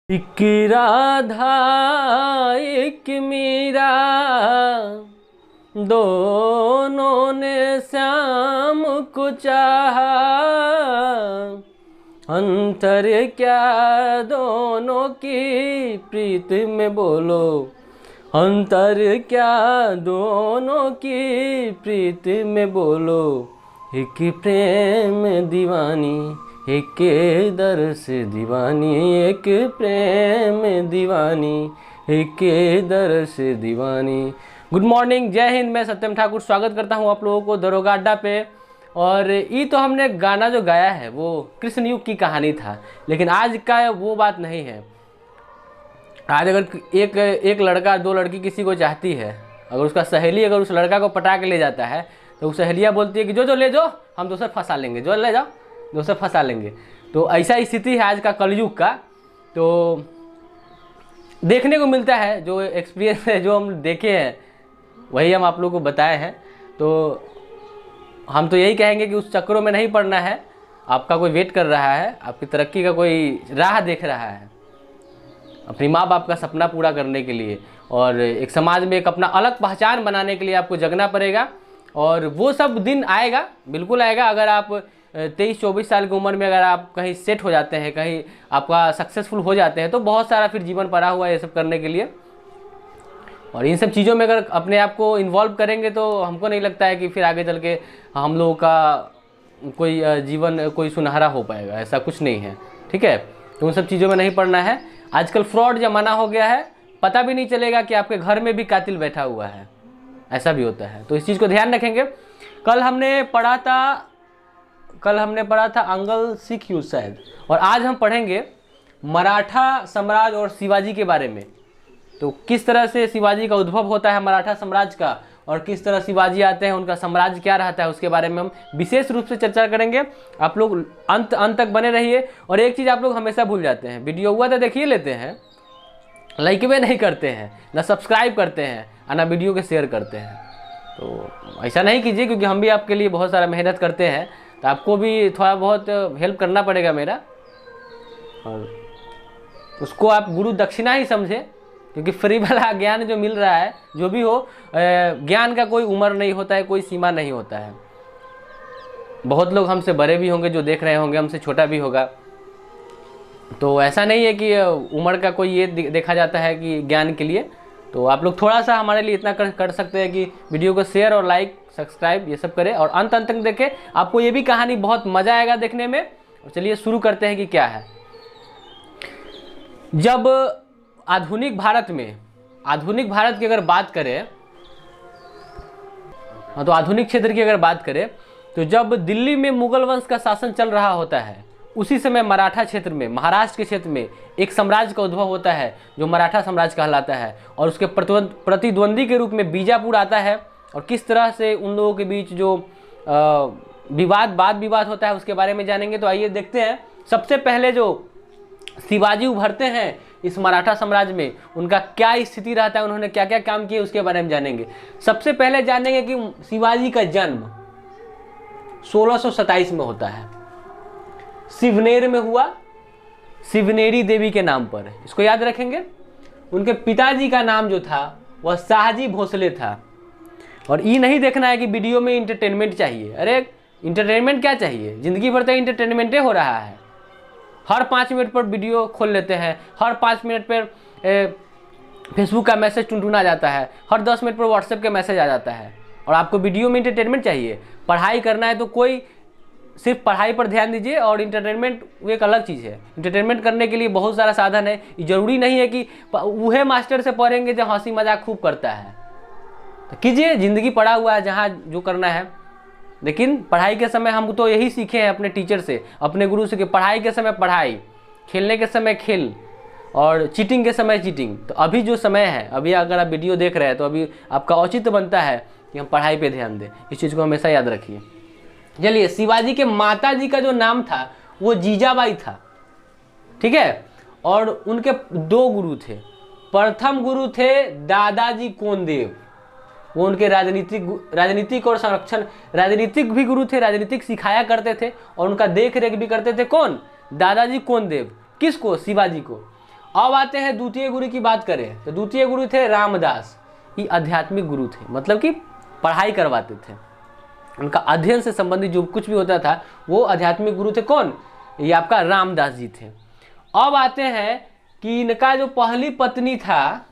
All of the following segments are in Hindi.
एक राधा एक मीरा दोनों ने श्याम को चाहा, अंतर क्या दोनों की प्रीत में बोलो, अंतर क्या दोनों की प्रीत में बोलो। एक प्रेम दीवानी एक दर से दीवानी, एक प्रेम दीवानी एक दर से दीवानी। गुड मॉर्निंग, जय हिंद। मैं सत्यम ठाकुर स्वागत करता हूं आप लोगों को दरोगा अड्डा पे। और ये तो हमने गाना जो गाया है वो कृष्ण युग की कहानी था, लेकिन आज का वो बात नहीं है। आज अगर एक लड़का दो लड़की किसी को चाहती है, अगर उसका सहेली अगर उस लड़का को पटा के ले जाता है तो उस सहेलियाँ बोलती है कि जो ले जाओ, हम दूसरा फंसा लेंगे, जो ले जाओ दूसरा फंसा लेंगे। तो ऐसा स्थिति है आज का कलयुग का। तो देखने को मिलता है, जो एक्सपीरियंस है, जो हम देखे हैं वही हम आप लोगों को बताए हैं। तो हम तो यही कहेंगे कि उस चक्करों में नहीं पड़ना है। आपका कोई वेट कर रहा है, आपकी तरक्की का कोई राह देख रहा है अपनी माँ बाप का सपना पूरा करने के लिए, और एक समाज में एक अपना अलग पहचान बनाने के लिए आपको जगना पड़ेगा। और वो सब दिन आएगा, बिल्कुल आएगा। अगर आप 23-24 साल की उम्र में अगर आप कहीं सेट हो जाते हैं, कहीं आपका सक्सेसफुल हो जाते हैं, तो बहुत सारा फिर जीवन पड़ा हुआ है ये सब करने के लिए। और इन सब चीज़ों में अगर अपने आप को इन्वॉल्व करेंगे तो हमको नहीं लगता है कि फिर आगे चल के हम लोगों का कोई जीवन कोई सुनहरा हो पाएगा। ऐसा कुछ नहीं है, ठीक है। तो उन सब चीज़ों में नहीं पड़ना है। आजकल फ्रॉड ज़माना हो गया है, पता भी नहीं चलेगा कि आपके घर में भी कातिल बैठा हुआ है, ऐसा भी होता है। तो इस चीज़ को ध्यान रखेंगे। कल हमने पढ़ा था अंगल सिख युद्ध शायद, और आज हम पढ़ेंगे मराठा साम्राज्य और शिवाजी के बारे में। तो किस तरह से शिवाजी का उद्भव होता है मराठा साम्राज्य का, और किस तरह शिवाजी आते हैं, उनका साम्राज्य क्या रहता है, उसके बारे में हम विशेष रूप से चर्चा करेंगे। आप लोग अंत तक बने रहिए। और एक चीज़ आप लोग हमेशा भूल जाते हैं, वीडियो हुआ तो देखिए लेते हैं, लाइक भी नहीं करते हैं, ना सब्सक्राइब करते हैं, और ना वीडियो के शेयर करते हैं। तो ऐसा नहीं कीजिए, क्योंकि हम भी आपके लिए बहुत सारा मेहनत करते हैं, तो आपको भी थोड़ा बहुत हेल्प करना पड़ेगा मेरा। और उसको आप गुरु दक्षिणा ही समझें, क्योंकि फ्री वाला ज्ञान जो मिल रहा है, जो भी हो, ज्ञान का कोई उम्र नहीं होता है, कोई सीमा नहीं होता है। बहुत लोग हमसे बड़े भी होंगे जो देख रहे होंगे, हमसे छोटा भी होगा। तो ऐसा नहीं है कि उम्र का कोई ये देखा जाता है कि ज्ञान के लिए। तो आप लोग थोड़ा सा हमारे लिए इतना कर सकते हैं कि वीडियो को शेयर और लाइक सब्सक्राइब ये सब करें, और अंत तक देखें। आपको ये भी कहानी बहुत मज़ा आएगा देखने में। और चलिए शुरू करते हैं कि क्या है। जब आधुनिक भारत की अगर बात करें, तो आधुनिक क्षेत्र की अगर बात करें, तो जब दिल्ली में मुगल वंश का शासन चल रहा होता है, उसी समय मराठा क्षेत्र में, महाराष्ट्र के क्षेत्र में एक साम्राज्य का उद्भव होता है जो मराठा साम्राज्य कहलाता है। और उसके प्रतिद्वंदी के रूप में बीजापुर आता है। और किस तरह से उन लोगों के बीच जो वाद विवाद होता है उसके बारे में जानेंगे। तो आइए देखते हैं। सबसे पहले जो शिवाजी उभरते हैं इस मराठा साम्राज्य में, उनका क्या स्थिति रहता है, उन्होंने क्या क्या काम किए, उसके बारे में जानेंगे। सबसे पहले जानेंगे कि शिवाजी का जन्म 1627 में होता है, शिवनेर में हुआ, शिवनेरी देवी के नाम पर। इसको याद रखेंगे। उनके पिताजी का नाम जो था वह शाहजी भोसले था। और ये नहीं देखना है कि वीडियो में इंटरटेनमेंट चाहिए। अरे इंटरटेनमेंट क्या चाहिए, जिंदगी भर तो इंटरटेनमेंट हो रहा है। हर 5 मिनट पर वीडियो खोल लेते हैं, हर 5 मिनट पर फेसबुक का मैसेज टुनटुना जाता है, हर 10 मिनट पर व्हाट्सएप का मैसेज आ जाता है। और आपको वीडियो में इंटरटेनमेंट चाहिए। पढ़ाई करना है तो कोई सिर्फ पढ़ाई पर ध्यान दीजिए, और इंटरटेनमेंट वो एक अलग चीज़ है। इंटरटेनमेंट करने के लिए बहुत सारा साधन है। ये जरूरी नहीं है कि वह मास्टर से पढ़ेंगे जो हंसी मजाक खूब करता है। तो कीजिए, ज़िंदगी पड़ा हुआ है, जहाँ जो करना है। लेकिन पढ़ाई के समय हम तो यही सीखे हैं अपने टीचर से, अपने गुरु से, कि पढ़ाई के समय पढ़ाई, खेलने के समय खेल, और चीटिंग के समय चीटिंग। तो अभी जो समय है, अभी अगर आप वीडियो देख रहे हैं तो अभी आपका औचित्य बनता है कि हम पढ़ाई पे ध्यान दें। इस चीज़ को हमेशा याद रखिए। चलिए, शिवाजी के माता जी का जो नाम था वो जीजाबाई था, ठीक है। और उनके 2 गुरु थे। प्रथम गुरु थे दादाजी कोंडदेव, वो उनके राजनीतिक और संरक्षण, राजनीतिक भी गुरु थे, राजनीतिक सिखाया करते थे, और उनका देख रेख भी करते थे। कौन? दादाजी कोंडदेव। किसको? शिवाजी को। अब आते हैं द्वितीय गुरु की बात करें तो द्वितीय गुरु थे रामदास। ये आध्यात्मिक गुरु थे, मतलब कि पढ़ाई करवाते थे, उनका अध्ययन से संबंधित जो कुछ भी होता था वो आध्यात्मिक गुरु थे। कौन? ये आपका रामदास जी थे। अब आते हैं कि इनका जो पहली पत्नी था,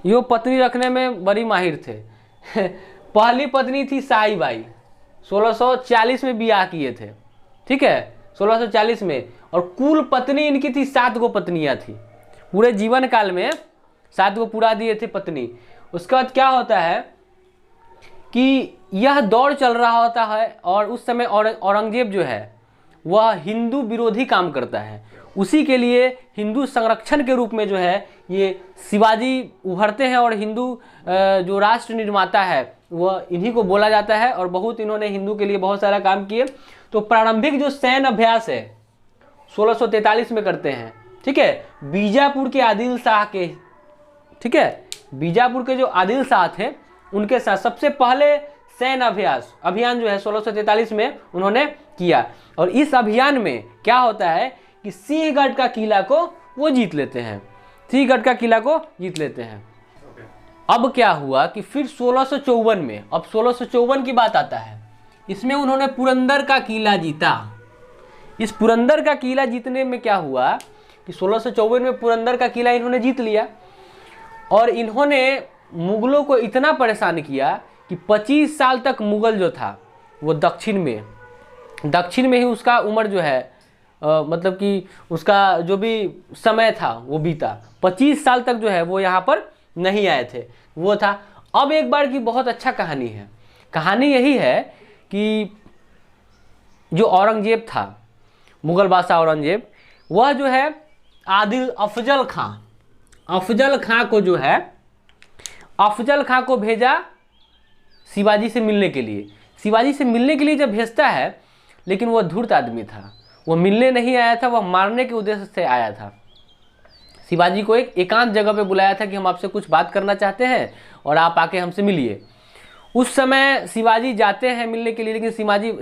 ये पत्नी रखने में बड़ी माहिर थे पहली पत्नी थी साई बाई, 1640 में ब्याह किए थे, ठीक है, 1640 में। और कुल पत्नी इनकी थी 7 गो पत्नियां थी, पूरे जीवन काल में 7 गो पूरा दिए थे पत्नी। उसके बाद क्या होता है कि यह दौर चल रहा होता है और उस समय औरंगजेब जो है वह हिंदू विरोधी काम करता है। उसी के लिए हिंदू संरक्षण के रूप में जो है ये शिवाजी उभरते हैं और हिंदू जो राष्ट्र निर्माता है वह इन्हीं को बोला जाता है। और बहुत इन्होंने हिंदू के लिए बहुत सारा काम किए। तो प्रारंभिक जो सैन्य अभ्यास है 1643 में करते हैं, ठीक है, बीजापुर के आदिल शाह के, ठीक है, बीजापुर के जो आदिल शाह थे उनके साथ सबसे पहले सैन्य अभियान जो है 1643 में उन्होंने किया। और इस अभियान में क्या होता है कि सिंहगढ़ का किला को वो जीत लेते हैं, सिंहगढ़ का किला को जीत लेते हैं। अब क्या हुआ कि फिर 1654 में, अब 1654 की बात आता है, इसमें उन्होंने पुरंदर का किला जीता। इस पुरंदर का किला जीतने में क्या हुआ कि 1654 में पुरंदर का किला इन्होंने जीत लिया और इन्होंने मुगलों को इतना परेशान किया कि 25 साल तक मुगल जो था वो दक्षिण में ही उसका उम्र जो है मतलब कि उसका जो भी समय था वो बीता। 25 साल तक जो है वो यहाँ पर नहीं आए थे, वो था। अब एक बार की बहुत अच्छा कहानी है। कहानी यही है कि जो औरंगजेब था, मुगल बादशाह औरंगजेब, वह जो है आदिल अफजल खां को जो है अफजल खां को भेजा शिवाजी से मिलने के लिए। शिवाजी से मिलने के लिए जब भेजता है, लेकिन वह धूर्त आदमी था, वह मिलने नहीं आया था, वह मारने के उद्देश्य से आया था। शिवाजी को एक एकांत जगह पे बुलाया था कि हम आपसे कुछ बात करना चाहते हैं और आप आके हमसे मिलिए। उस समय शिवाजी जाते हैं मिलने के लिए, लेकिन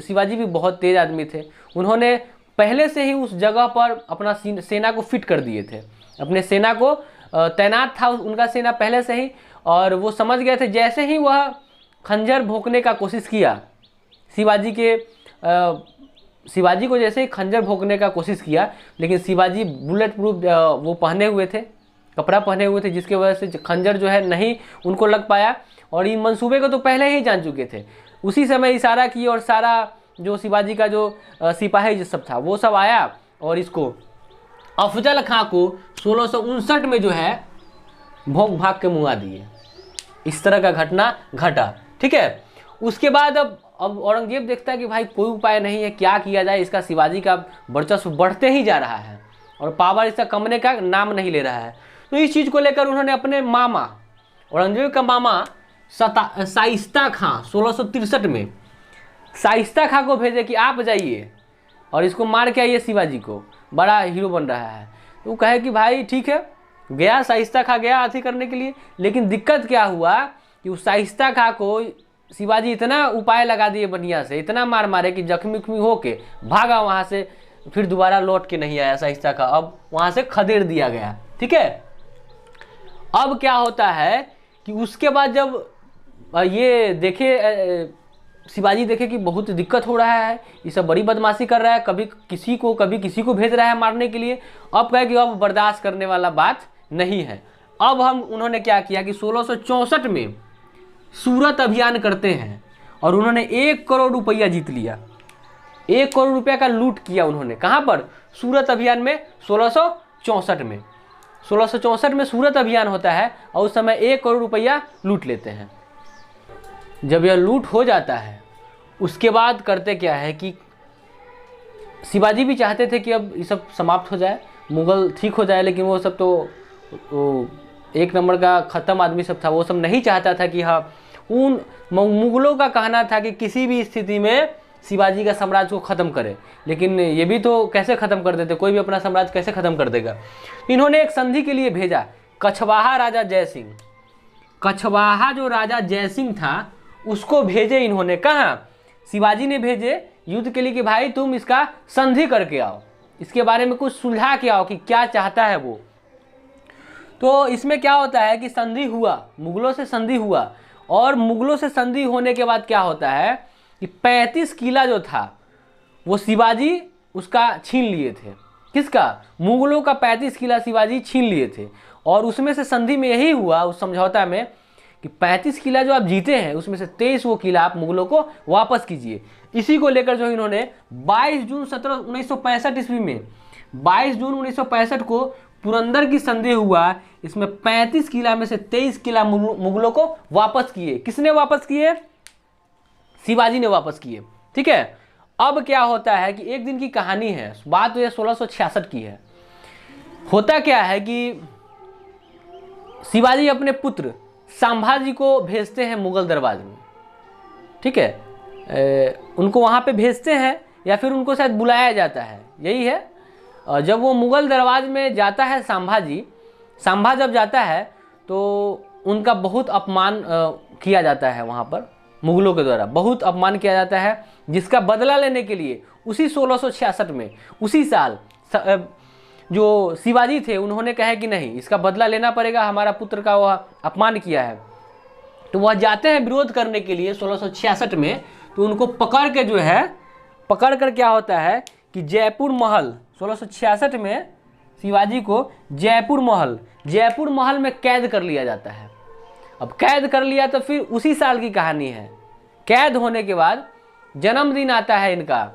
शिवाजी भी बहुत तेज आदमी थे। उन्होंने पहले से ही उस जगह पर अपना सेना को फिट कर दिए थे, अपने सेना को तैनात था उनका सेना पहले से ही। और वो समझ गए थे, जैसे ही वह खंजर भोंकने का कोशिश किया, शिवाजी को जैसे ही खंजर भोंकने का कोशिश किया, लेकिन शिवाजी बुलेट प्रूफ वो पहने हुए थे, कपड़ा पहने हुए थे, जिसके वजह से खंजर जो है नहीं उनको लग पाया। और इन मंसूबे को तो पहले ही जान चुके थे। उसी समय इशारा किए और सारा जो शिवाजी का जो सिपाही जो सब था वो सब आया और इसको अफजल खां को 1659 में जो है भोंक भाग के मुआ दिए। इस तरह का घटना घटा, ठीक है। उसके बाद अब औरंगजेब देखता है कि भाई कोई उपाय नहीं है, क्या किया जाए, इसका शिवाजी का वर्चस्व बढ़ते ही जा रहा है और पावर इसका कमने का नाम नहीं ले रहा है। तो इस चीज़ को लेकर उन्होंने अपने मामा, औरंगजेब का मामा शाइस्ता खां 1663 में शाइस्ता खां को भेजे कि आप जाइए और इसको मार के आइए, शिवाजी को बड़ा हीरो बन रहा है। तो वो कहे कि भाई ठीक है, गया शाइस्ता खां गया हाथी करने के लिए। लेकिन दिक्कत क्या हुआ कि उस शाइस्ता खां को शिवाजी इतना उपाय लगा दिए बढ़िया से, इतना मार मारे कि जख्मी हो के भागा वहाँ से, फिर दोबारा लौट के नहीं आया शाइस्ता खां। अब वहाँ से खदेड़ दिया गया, ठीक है। अब क्या होता है कि उसके बाद जब ये देखे शिवाजी देखे कि बहुत दिक्कत हो रहा है, ये सब बड़ी बदमाशी कर रहा है, कभी किसी को भेज रहा है मारने के लिए। अब कहे कि अब बर्दाश्त करने वाला बात नहीं है। अब उन्होंने क्या किया कि 1664 में सूरत अभियान करते हैं और उन्होंने 1 करोड़ रुपया जीत लिया। 1 करोड़ रुपया का लूट किया उन्होंने। कहाँ पर? सूरत अभियान में 1664 में। 1664 में सूरत अभियान होता है और उस समय 1 करोड़ रुपया लूट लेते हैं। जब यह लूट हो जाता है, उसके बाद करते क्या है कि शिवाजी भी चाहते थे कि अब ये सब समाप्त हो जाए, मुगल ठीक हो जाए, लेकिन वो सब तो एक नंबर का ख़त्म आदमी सब था, वो सब नहीं चाहता था कि हाँ, उन मुगलों का कहना था कि किसी भी स्थिति में शिवाजी का साम्राज्य को ख़त्म करे। लेकिन ये भी तो कैसे ख़त्म कर देते, कोई भी अपना साम्राज्य कैसे ख़त्म कर देगा। इन्होंने एक संधि के लिए भेजा कछवाहा राजा जयसिंह। कछवाहा जो राजा जयसिंह था उसको भेजे इन्होंने। कहाँ? शिवाजी ने भेजे युद्ध के लिए कि भाई तुम इसका संधि करके आओ, इसके बारे में कुछ सुलझा के आओ कि क्या चाहता है वो। तो इसमें क्या होता है कि संधि हुआ, मुगलों से संधि हुआ, और मुगलों से संधि होने के बाद क्या होता है कि 35 किला जो था वो शिवाजी उसका छीन लिए थे। किसका? मुगलों का 35 किला शिवाजी छीन लिए थे। और उसमें से संधि में यही हुआ उस समझौता में कि 35 किला जो आप जीते हैं उसमें से 23 वो किला आप मुगलों को वापस कीजिए। इसी को लेकर जो इन्होंने 22 जून 1965 ईस्वी में 22 जून 1965 को पुरंदर की संधि हुआ। इसमें 35 किला में से 23 किला मुगलों को वापस किए। किसने वापस किए? शिवाजी ने वापस किए। ठीक है। अब क्या होता है कि एक दिन की कहानी है, बात तो ये 1666 की है। होता क्या है कि शिवाजी अपने पुत्र संभाजी को भेजते हैं मुगल दरबार में। ठीक है, उनको वहाँ पे भेजते हैं या फिर उनको शायद बुलाया जाता है, यही है। जब वो मुगल दरबार में जाता है संभा जब जाता है तो उनका बहुत अपमान किया जाता है। वहाँ पर मुगलों के द्वारा बहुत अपमान किया जाता है, जिसका बदला लेने के लिए उसी 1666 में, उसी साल जो शिवाजी थे उन्होंने कहा कि नहीं, इसका बदला लेना पड़ेगा, हमारा पुत्र का वह अपमान किया है। तो वह जाते हैं विरोध करने के लिए 1666 में। तो उनको पकड़ के जो है, पकड़ कर क्या होता है कि जयपुर महल, 1666 में शिवाजी को जयपुर महल में कैद कर लिया जाता है। अब कैद कर लिया तो फिर उसी साल की कहानी है। कैद होने के बाद जन्मदिन आता है इनका,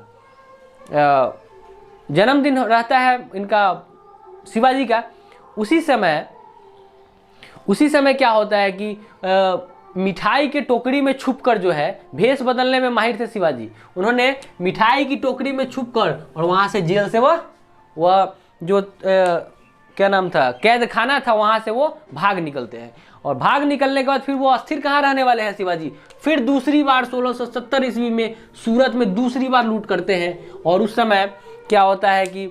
जन्मदिन रहता है इनका शिवाजी का। उसी समय क्या होता है कि मिठाई के टोकरी में छुपकर जो है, भेष बदलने में माहिर थे शिवाजी, उन्होंने मिठाई की टोकरी में छुपकर और वहाँ से जेल से वह जो क्या नाम था, कैद खाना था, वहाँ से वो भाग निकलते हैं। और भाग निकलने के बाद फिर वो अस्थिर कहाँ रहने वाले हैं शिवाजी, फिर दूसरी बार 1670 ईस्वी में सूरत में दूसरी बार लूट करते हैं। और उस समय क्या होता है कि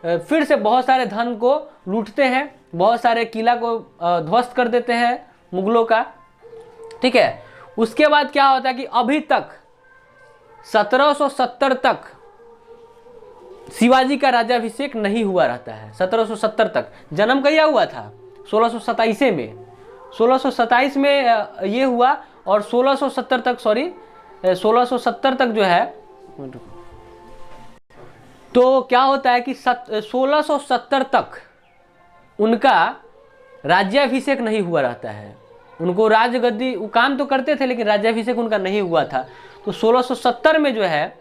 फिर से बहुत सारे धन को लूटते हैं, बहुत सारे किला को ध्वस्त कर देते हैं मुगलों का। ठीक है। उसके बाद क्या होता है कि अभी तक 1770 तक शिवाजी का राज्याभिषेक नहीं हुआ रहता है। 1770 तक जन्म कहिया हुआ था? 1627 में, 1627 में ये हुआ। और 1670 तक, 1670 तक जो है, तो क्या होता है कि 1670 तक उनका राज्याभिषेक नहीं हुआ रहता है। उनको राजगद्दी, वो काम तो करते थे लेकिन राज्याभिषेक उनका नहीं हुआ था। तो 1670 में जो है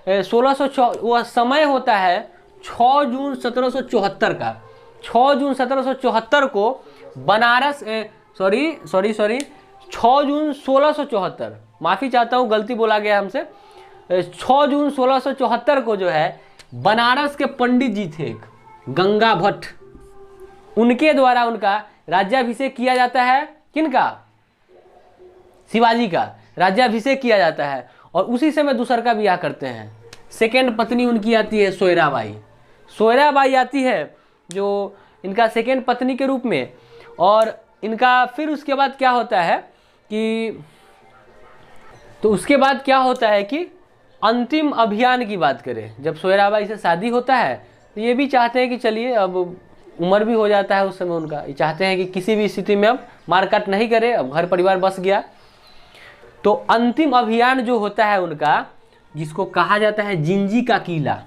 1600 वह समय होता है 6 जून 1774 का। 6 जून 1774 को बनारस 6 जून 1674, माफ़ी चाहता हूँ गलती बोला गया हमसे। 6 जून 1674 को जो है बनारस के पंडित जी थे गंगा भट्ट, उनके द्वारा उनका राज्याभिषेक किया जाता है। किनका? शिवाजी का राज्याभिषेक किया जाता है। और उसी समय दूसर का ब्याह करते हैं। सेकेंड पत्नी उनकी आती है सोयराबाई आती है, जो इनका सेकेंड पत्नी के रूप में। और इनका फिर उसके बाद क्या होता है कि, तो उसके बाद क्या होता है कि अंतिम अभियान की बात करें, जब सोयराबाई से शादी होता है तो ये भी चाहते हैं कि चलिए, अब उम्र भी हो जाता है उस समय उनका, ये चाहते हैं कि किसी भी स्थिति में अब मारकाट नहीं करे, अब घर परिवार बस गया। तो अंतिम अभियान जो होता है उनका, जिसको कहा जाता है जिंजी का किला,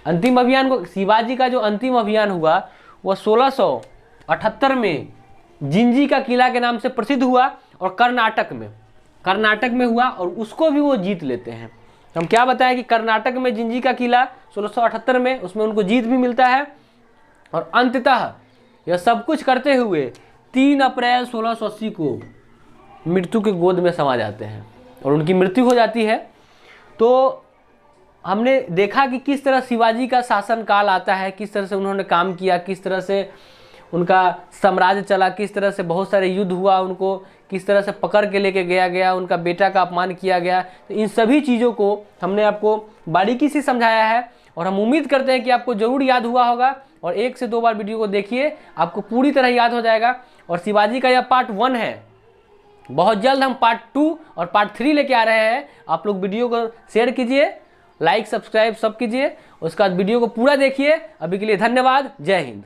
अंतिम अभियान को, शिवाजी का जो अंतिम अभियान हुआ वह 1678 में जिंजी का किला के नाम से प्रसिद्ध हुआ। और कर्नाटक में हुआ और उसको भी वो जीत लेते हैं। हम क्या बताएं कि कर्नाटक में जिंजी का किला 1678 में, उसमें उनको जीत भी मिलता है। और अंततः यह सब कुछ करते हुए 3 अप्रैल 1680 को मृत्यु के गोद में समा जाते हैं और उनकी मृत्यु हो जाती है। तो हमने देखा कि किस तरह शिवाजी का शासनकाल आता है, किस तरह से उन्होंने काम किया, किस तरह से उनका साम्राज्य चला, किस तरह से बहुत सारे युद्ध हुआ, उनको किस तरह से पकड़ के लेके गया, उनका बेटा का अपमान किया गया। तो इन सभी चीज़ों को हमने आपको बारीकी से समझाया है और हम उम्मीद करते हैं कि आपको ज़रूर याद हुआ होगा। और 1 से 2 बार वीडियो को देखिए, आपको पूरी तरह याद हो जाएगा। और शिवाजी का यह पार्ट 1 है, बहुत जल्द हम पार्ट 2 और पार्ट 3 लेके आ रहे हैं। आप लोग वीडियो को शेयर कीजिए, लाइक सब्सक्राइब सब कीजिए, उसके बाद वीडियो को पूरा देखिए। अभी के लिए धन्यवाद। जय हिंद।